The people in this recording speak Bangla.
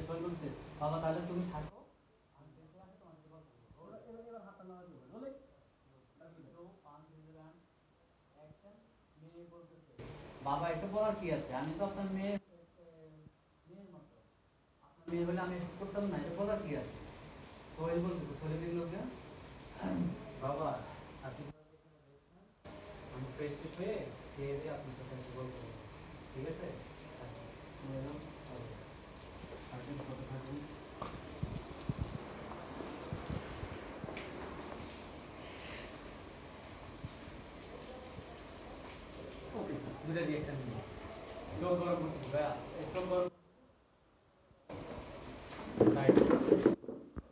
সোহেল বলছে বাবা তাহলে তুমি থাকো আমি বের করে আসি তোমাকে কল করবো। এবার হাতটা নাড়া দিবে বলে তো 5 অ্যাকশন। মেয়ে বলতেছে বাবা এটা বলার কি আছে, আমি তো আপনার মেয়ের মতো, আপনার মেয়ে হলে আমি এসব করতাম না, এটা বলার কি আছে। সোহেল বলতেছে, সোহেলের লোকে বাবা আপনি আমি ফ্রেশ ফ্রেশ হয়ে খেয়ে দিয়ে আপনার সাথে এসে গল্প করবো, ঠিক আছে? আপনি কত থাকুন। ওকে দুটা রিয়েকশন নিয়ে লোক গরম করতে ভাইয়া একটু গরম